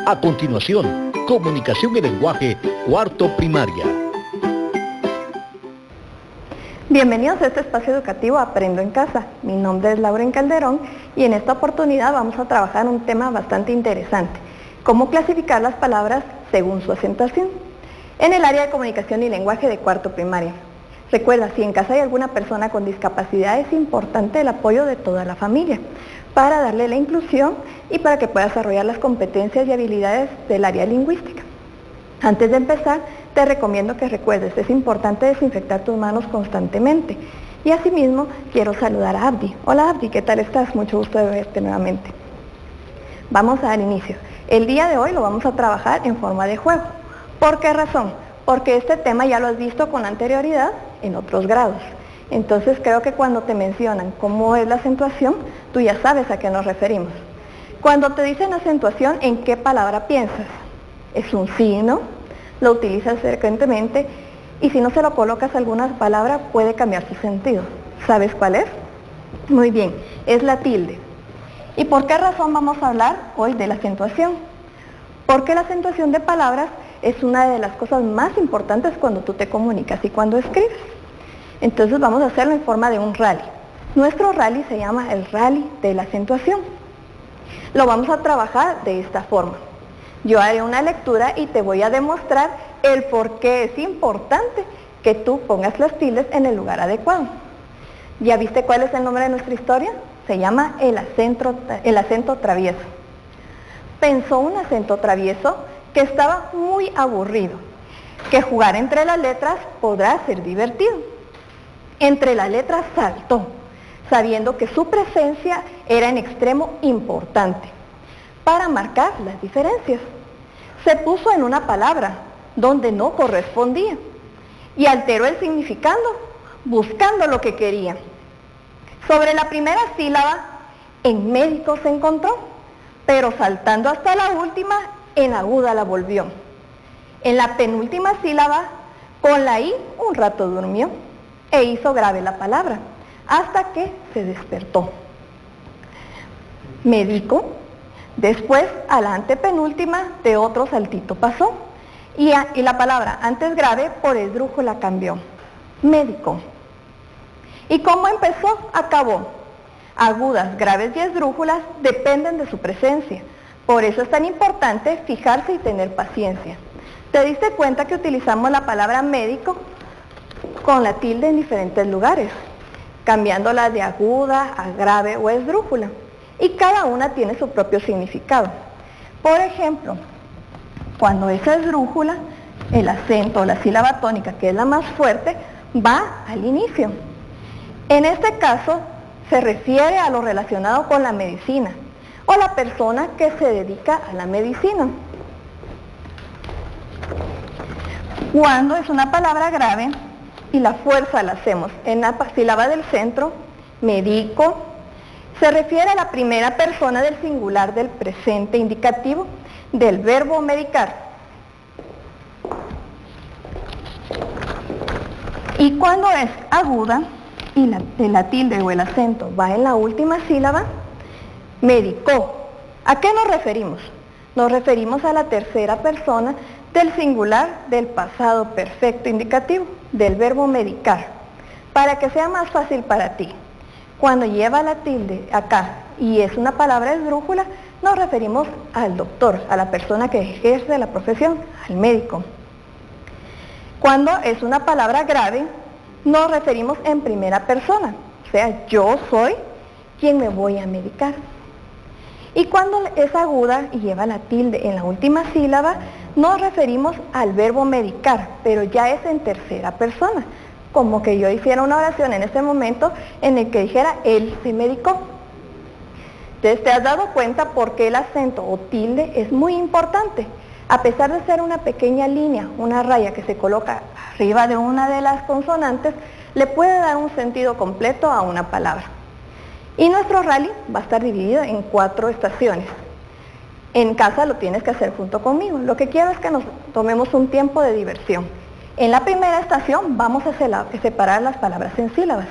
A continuación, comunicación y lenguaje, cuarto primaria. Bienvenidos a este espacio educativo Aprendo en Casa. Mi nombre es Lauren Calderón y en esta oportunidad vamos a trabajar un tema bastante interesante: cómo clasificar las palabras según su acentuación, en el área de comunicación y lenguaje de cuarto primaria. Recuerda, si en casa hay alguna persona con discapacidad, es importante el apoyo de toda la familia para darle la inclusión y para que pueda desarrollar las competencias y habilidades del área lingüística. Antes de empezar, te recomiendo que recuerdes, es importante desinfectar tus manos constantemente. Y asimismo, quiero saludar a Abdi. Hola Abdi, ¿qué tal estás? Mucho gusto de verte nuevamente. Vamos a dar inicio. El día de hoy lo vamos a trabajar en forma de juego. ¿Por qué razón? Porque este tema ya lo has visto con anterioridad en otros grados. Entonces creo que cuando te mencionan cómo es la acentuación, tú ya sabes a qué nos referimos. Cuando te dicen acentuación, ¿en qué palabra piensas? Es un signo, lo utilizas frecuentemente y si no se lo colocas a alguna palabra puede cambiar su sentido. ¿Sabes cuál es? Muy bien, es la tilde. ¿Y por qué razón vamos a hablar hoy de la acentuación? Porque la acentuación de palabras es una de las cosas más importantes cuando tú te comunicas y cuando escribes. Entonces vamos a hacerlo en forma de un rally. Nuestro rally se llama el rally de la acentuación. Lo vamos a trabajar de esta forma. Yo haré una lectura y te voy a demostrar el por qué es importante que tú pongas las tildes en el lugar adecuado. ¿Ya viste cuál es el nombre de nuestra historia? Se llama el acento travieso. Pensó un acento travieso que estaba muy aburrido, que jugar entre las letras podrá ser divertido. Entre las letras saltó, sabiendo que su presencia era en extremo importante para marcar las diferencias. Se puso en una palabra donde no correspondía y alteró el significado buscando lo que quería. Sobre la primera sílaba, en médico se encontró, pero saltando hasta la última, en aguda la volvió. En la penúltima sílaba, con la I, un rato durmió e hizo grave la palabra, hasta que se despertó. Médico, después a la antepenúltima de otro saltito pasó, y la palabra antes grave por esdrújula cambió. Médico. ¿Y cómo empezó? Acabó. Agudas, graves y esdrújulas dependen de su presencia. Por eso es tan importante fijarse y tener paciencia. ¿Te diste cuenta que utilizamos la palabra médico con la tilde en diferentes lugares, cambiándola de aguda a grave o esdrújula? Y cada una tiene su propio significado. Por ejemplo, cuando es esdrújula, el acento o la sílaba tónica, que es la más fuerte, va al inicio. En este caso, se refiere a lo relacionado con la medicina o la persona que se dedica a la medicina. Cuando es una palabra grave y la fuerza la hacemos en la sílaba del centro, médico, se refiere a la primera persona del singular del presente indicativo del verbo medicar. Y cuando es aguda y la tilde o el acento va en la última sílaba, medicó. ¿A qué nos referimos? Nos referimos a la tercera persona del singular del pasado perfecto indicativo del verbo medicar. Para que sea más fácil para ti, cuando lleva la tilde acá y es una palabra esdrújula, nos referimos al doctor, a la persona que ejerce la profesión, al médico. Cuando es una palabra grave, nos referimos en primera persona, o sea, yo soy quien me voy a medicar. Y cuando es aguda y lleva la tilde en la última sílaba, nos referimos al verbo medicar, pero ya es en tercera persona, como que yo hiciera una oración en este momento en el que dijera, él se medicó. Entonces, ¿te has dado cuenta por qué el acento o tilde es muy importante? A pesar de ser una pequeña línea, una raya que se coloca arriba de una de las consonantes, le puede dar un sentido completo a una palabra. Y nuestro rally va a estar dividido en 4 estaciones. En casa lo tienes que hacer junto conmigo. Lo que quiero es que nos tomemos un tiempo de diversión. En la primera estación vamos a separar las palabras en sílabas.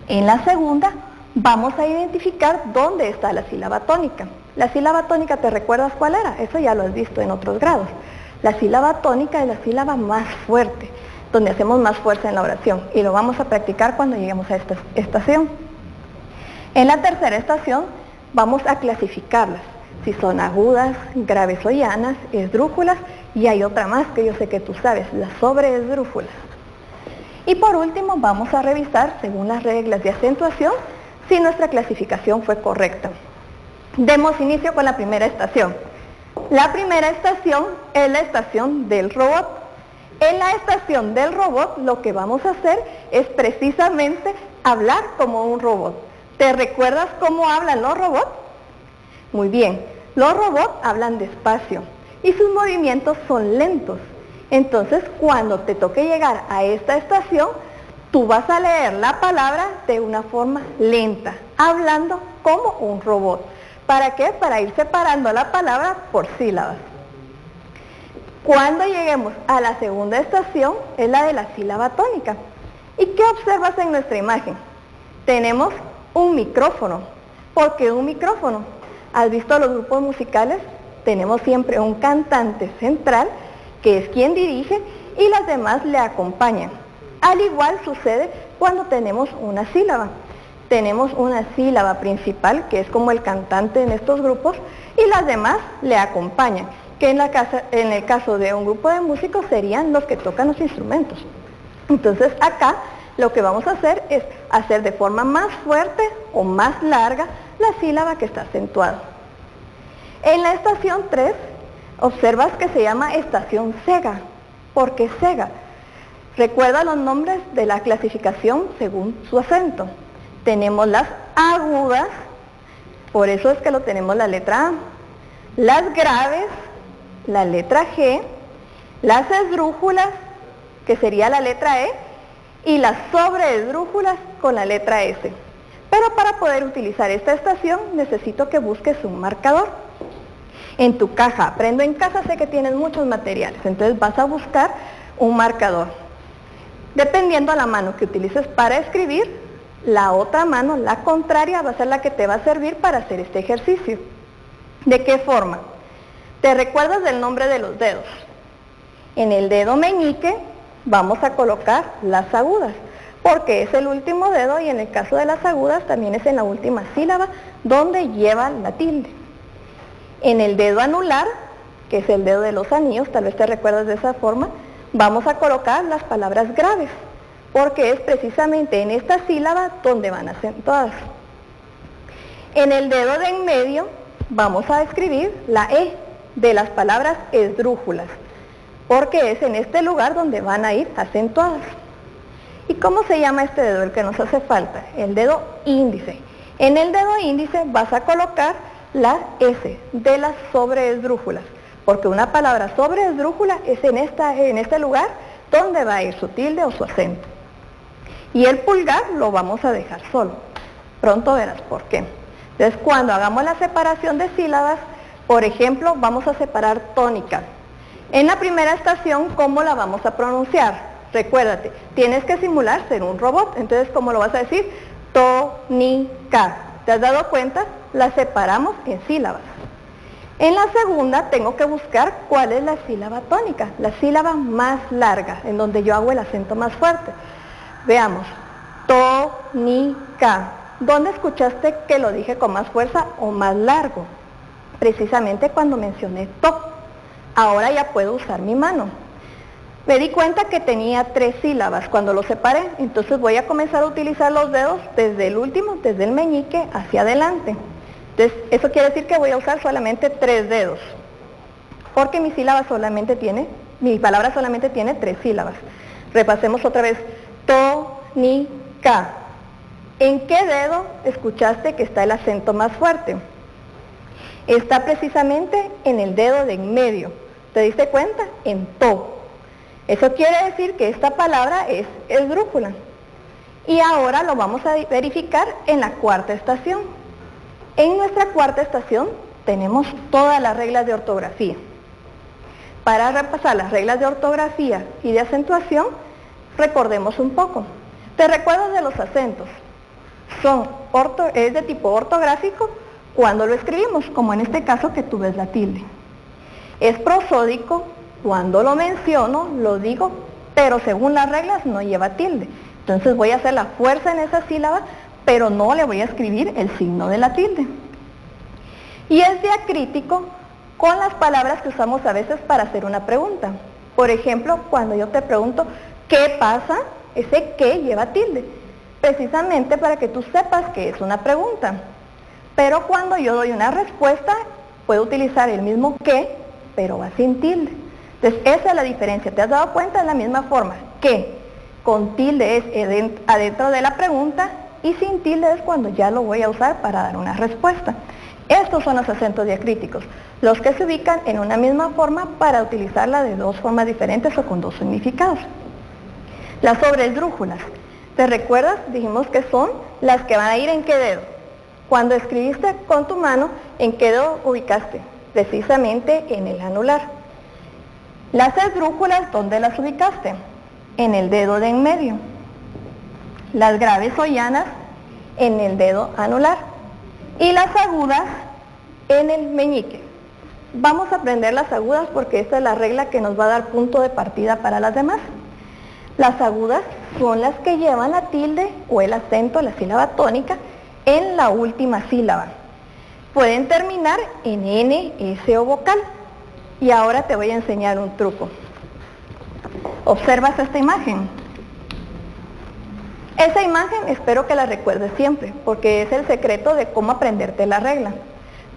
En la segunda vamos a identificar dónde está la sílaba tónica. La sílaba tónica, ¿te recuerdas cuál era? Eso ya lo has visto en otros grados. La sílaba tónica es la sílaba más fuerte, donde hacemos más fuerza en la oración, y lo vamos a practicar cuando lleguemos a esta estación. En la tercera estación vamos a clasificarlas, si son agudas, graves o llanas, esdrújulas, y hay otra más que yo sé que tú sabes, las sobreesdrújulas. Y por último vamos a revisar, según las reglas de acentuación, si nuestra clasificación fue correcta. Demos inicio con la primera estación. La primera estación es la estación del robot. En la estación del robot lo que vamos a hacer es precisamente hablar como un robot. ¿Te recuerdas cómo hablan los robots? Muy bien, los robots hablan despacio y sus movimientos son lentos. Entonces, cuando te toque llegar a esta estación, tú vas a leer la palabra de una forma lenta, hablando como un robot. ¿Para qué? Para ir separando la palabra por sílabas. Cuando lleguemos a la segunda estación, es la de la sílaba tónica. ¿Y qué observas en nuestra imagen? Tenemos un micrófono. ¿Por qué un micrófono? ¿Has visto los grupos musicales? Tenemos siempre un cantante central, que es quien dirige, y las demás le acompañan. Al igual sucede cuando tenemos una sílaba. Tenemos una sílaba principal, que es como el cantante en estos grupos, y las demás le acompañan, que en el caso de un grupo de músicos serían los que tocan los instrumentos. Entonces acá lo que vamos a hacer es hacer de forma más fuerte o más larga la sílaba que está acentuada. En la estación 3, observas que se llama estación cega. ¿Por qué cega? Recuerda los nombres de la clasificación según su acento. Tenemos las agudas, por eso es que lo tenemos la letra A. Las graves, la letra G. Las esdrújulas, que sería la letra E. Y las sobreesdrújulas con la letra S. Pero para poder utilizar esta estación necesito que busques un marcador. En tu caja Aprendo en Casa sé que tienes muchos materiales, entonces vas a buscar un marcador. Dependiendo a la mano que utilices para escribir, la otra mano, la contraria, va a ser la que te va a servir para hacer este ejercicio. ¿De qué forma? ¿Te recuerdas del nombre de los dedos? En el dedo meñique vamos a colocar las agudas, porque es el último dedo y en el caso de las agudas también es en la última sílaba donde lleva la tilde. En el dedo anular, que es el dedo de los anillos, tal vez te recuerdas de esa forma, vamos a colocar las palabras graves, porque es precisamente en esta sílaba donde van acentuadas. En el dedo de en medio vamos a escribir la E de las palabras esdrújulas, porque es en este lugar donde van a ir acentuadas. ¿Y cómo se llama este dedo, el que nos hace falta? El dedo índice. En el dedo índice vas a colocar la S de las sobreesdrújulas, porque una palabra sobreesdrújula es en este lugar donde va a ir su tilde o su acento. Y el pulgar lo vamos a dejar solo. Pronto verás por qué. Entonces, cuando hagamos la separación de sílabas, por ejemplo, vamos a separar tónica. En la primera estación, ¿cómo la vamos a pronunciar? Recuérdate, tienes que simular ser un robot. Entonces, ¿cómo lo vas a decir? Tónica. ¿Te has dado cuenta? La separamos en sílabas. En la segunda tengo que buscar cuál es la sílaba tónica, la sílaba más larga, en donde yo hago el acento más fuerte. Veamos, tónica. ¿Dónde escuchaste que lo dije con más fuerza o más largo? Precisamente cuando mencioné to. Ahora ya puedo usar mi mano. Me di cuenta que tenía 3 sílabas cuando lo separé, entonces voy a comenzar a utilizar los dedos desde el último, desde el meñique hacia adelante. Entonces, eso quiere decir que voy a usar solamente 3 dedos, porque mi palabra solamente tiene 3 sílabas. Repasemos otra vez, tónica. ¿En qué dedo escuchaste que está el acento más fuerte? Está precisamente en el dedo de en medio. ¿Te diste cuenta? En to. Eso quiere decir que esta palabra es esdrújula. Y ahora lo vamos a verificar en la cuarta estación. En nuestra cuarta estación tenemos todas las reglas de ortografía. Para repasar las reglas de ortografía y de acentuación, recordemos un poco. ¿Te recuerdas de los acentos? ¿Es de tipo ortográfico cuando lo escribimos, como en este caso que tú ves la tilde. Es prosódico, cuando lo menciono, lo digo, pero según las reglas no lleva tilde. Entonces voy a hacer la fuerza en esa sílaba, pero no le voy a escribir el signo de la tilde. Y es diacrítico con las palabras que usamos a veces para hacer una pregunta. Por ejemplo, cuando yo te pregunto, ¿qué pasa? Ese ¿qué? Lleva tilde, precisamente para que tú sepas que es una pregunta. Pero cuando yo doy una respuesta, puedo utilizar el mismo ¿qué?, pero va sin tilde. Entonces, esa es la diferencia. ¿Te has dado cuenta? Es la misma forma. ¿Qué? Con tilde es adentro de la pregunta y sin tilde es cuando ya lo voy a usar para dar una respuesta. Estos son los acentos diacríticos, los que se ubican en una misma forma para utilizarla de dos formas diferentes o con dos significados. Las sobreesdrújulas, ¿te recuerdas? Dijimos que son las que van a ir en qué dedo. Cuando escribiste con tu mano, ¿en qué dedo ubicaste? Precisamente en el anular. Las esdrújulas, ¿dónde las ubicaste? En el dedo de en medio. Las graves o llanas, en el dedo anular. Y las agudas, en el meñique. Vamos a aprender las agudas porque esta es la regla que nos va a dar punto de partida para las demás. Las agudas son las que llevan la tilde o el acento, la sílaba tónica, en la última sílaba. Pueden terminar en N, S o vocal. Y ahora te voy a enseñar un truco. ¿Observas esta imagen? Esa imagen espero que la recuerdes siempre, porque es el secreto de cómo aprenderte la regla.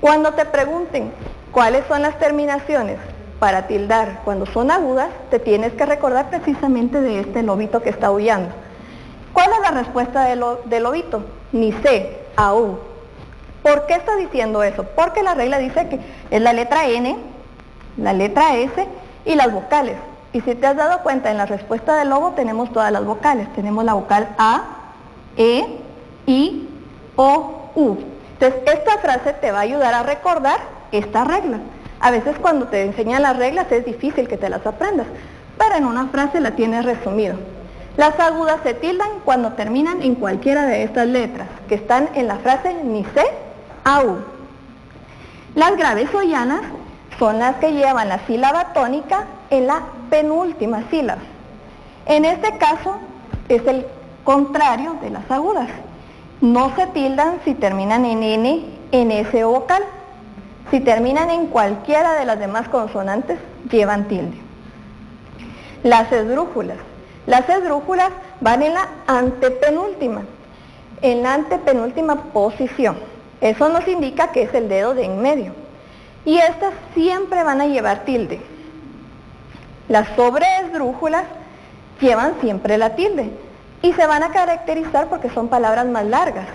Cuando te pregunten cuáles son las terminaciones para tildar cuando son agudas, te tienes que recordar precisamente de este lobito que está aullando. ¿Cuál es la respuesta del lobito? Ni sé, au. ¿Por qué está diciendo eso? Porque la regla dice que es la letra N, la letra S y las vocales. Y si te has dado cuenta, en la respuesta del lobo tenemos todas las vocales. Tenemos la vocal A, E, I, O, U. Entonces, esta frase te va a ayudar a recordar esta regla. A veces cuando te enseñan las reglas es difícil que te las aprendas, pero en una frase la tienes resumido. Las agudas se tildan cuando terminan en cualquiera de estas letras, que están en la frase ni sé, au. Las graves o llanas son las que llevan la sílaba tónica en la penúltima sílaba. En este caso es el contrario de las agudas. No se tildan si terminan en N, en S o vocal. Si terminan en cualquiera de las demás consonantes, llevan tilde. Las esdrújulas. Las esdrújulas van en la antepenúltima posición. Eso nos indica que es el dedo de en medio. Y estas siempre van a llevar tilde. Las sobreesdrújulas llevan siempre la tilde y se van a caracterizar porque son palabras más largas.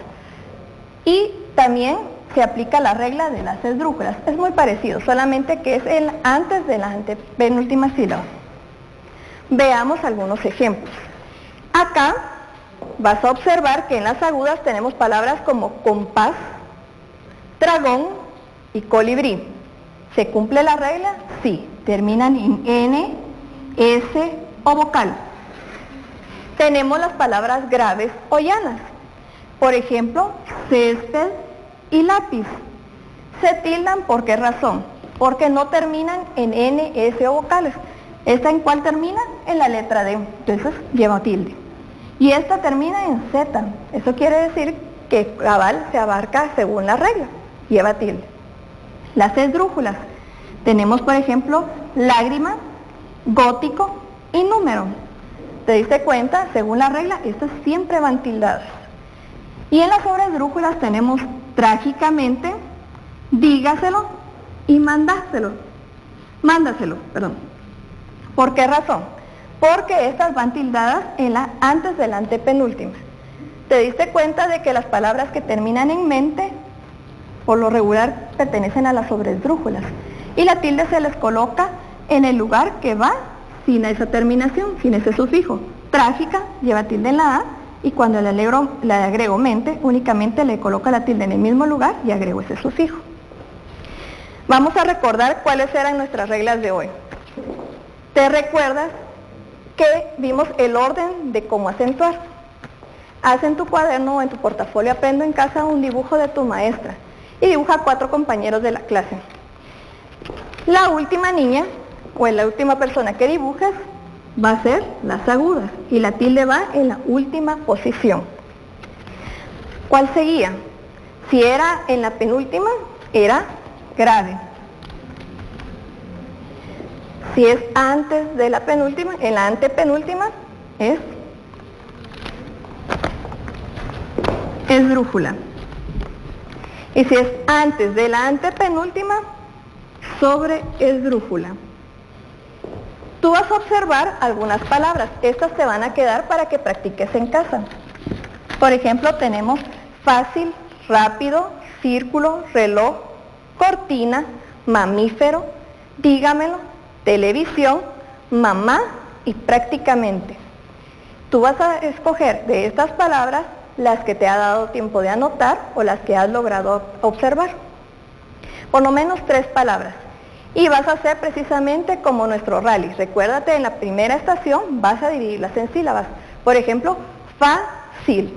Y también se aplica la regla de las esdrújulas. Es muy parecido, solamente que es antes de la antepenúltima sílaba. Veamos algunos ejemplos. Acá vas a observar que en las agudas tenemos palabras como compás, dragón y colibrí. ¿Se cumple la regla? Sí. Terminan en N, S o vocal. Tenemos las palabras graves o llanas. Por ejemplo, césped y lápiz. Se tildan, ¿por qué razón? Porque no terminan en N, S o vocales. ¿Esta en cuál termina? En la letra D. Entonces lleva tilde. Y esta termina en Z. Eso quiere decir que cabal se abarca según la regla. Lleva tilde. Las esdrújulas. Tenemos, por ejemplo, lágrima, gótico y número. ¿Te diste cuenta? Según la regla, estas siempre van tildadas. Y en las sobreesdrújulas tenemos trágicamente, dígaselo y mándaselo. Mándaselo, perdón. ¿Por qué razón? Porque estas van tildadas antes de la antepenúltima. ¿Te diste cuenta de que las palabras que terminan en mente, por lo regular, pertenecen a las sobreesdrújulas? Y la tilde se les coloca en el lugar que va sin esa terminación, sin ese sufijo. Trágica lleva tilde en la A y cuando le agrego mente, únicamente le coloco la tilde en el mismo lugar y agrego ese sufijo. Vamos a recordar cuáles eran nuestras reglas de hoy. ¿Te recuerdas que vimos el orden de cómo acentuar? Haz en tu cuaderno o en tu portafolio Aprendo en Casa un dibujo de tu maestra y dibuja 4 compañeros de la clase. La última niña, o la última persona que dibujas, va a ser las agudas, y la tilde va en la última posición. ¿Cuál seguía? Si era en la penúltima, era grave. Si es antes de la penúltima, en la antepenúltima, es esdrújula. Y si es antes de la antepenúltima, sobre esdrújula. Tú vas a observar algunas palabras. Estas te van a quedar para que practiques en casa. Por ejemplo, tenemos fácil, rápido, círculo, reloj, cortina, mamífero, dígamelo, televisión, mamá y prácticamente. Tú vas a escoger de estas palabras las que te ha dado tiempo de anotar o las que has logrado observar. Por lo menos 3 palabras. Y vas a hacer precisamente como nuestro rally. Recuérdate, en la primera estación vas a dividirlas en sílabas. Por ejemplo, fácil.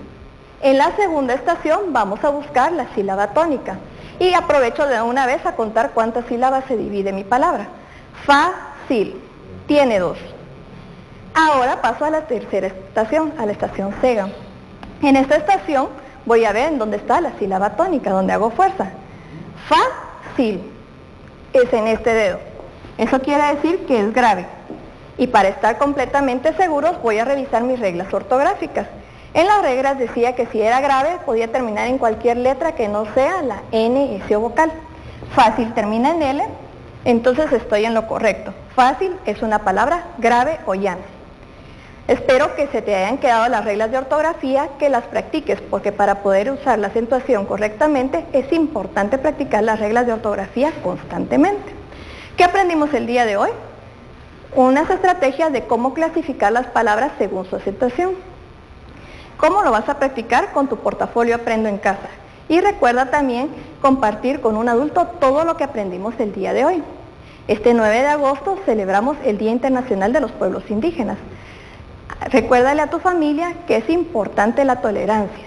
En la segunda estación vamos a buscar la sílaba tónica. Y aprovecho de una vez a contar cuántas sílabas se divide mi palabra. Fácil. Tiene 2. Ahora paso a la tercera estación, a la estación sega. En esta estación voy a ver en dónde está la sílaba tónica, donde hago fuerza. Fácil. Es en este dedo. Eso quiere decir que es grave. Y para estar completamente seguros voy a revisar mis reglas ortográficas. En las reglas decía que si era grave podía terminar en cualquier letra que no sea la N, S o vocal. Fácil termina en L, entonces estoy en lo correcto. Fácil es una palabra grave o llana. Espero que se te hayan quedado las reglas de ortografía, que las practiques, porque para poder usar la acentuación correctamente es importante practicar las reglas de ortografía constantemente. ¿Qué aprendimos el día de hoy? Unas estrategias de cómo clasificar las palabras según su acentuación. ¿Cómo lo vas a practicar? Con tu portafolio Aprendo en Casa. Y recuerda también compartir con un adulto todo lo que aprendimos el día de hoy. Este 9 de agosto celebramos el Día Internacional de los Pueblos Indígenas. Recuérdale a tu familia que es importante la tolerancia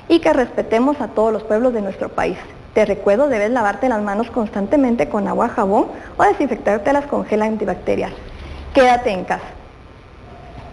y que respetemos a todos los pueblos de nuestro país. Te recuerdo, debes lavarte las manos constantemente con agua, jabón o desinfectártelas con gel antibacterial. Quédate en casa.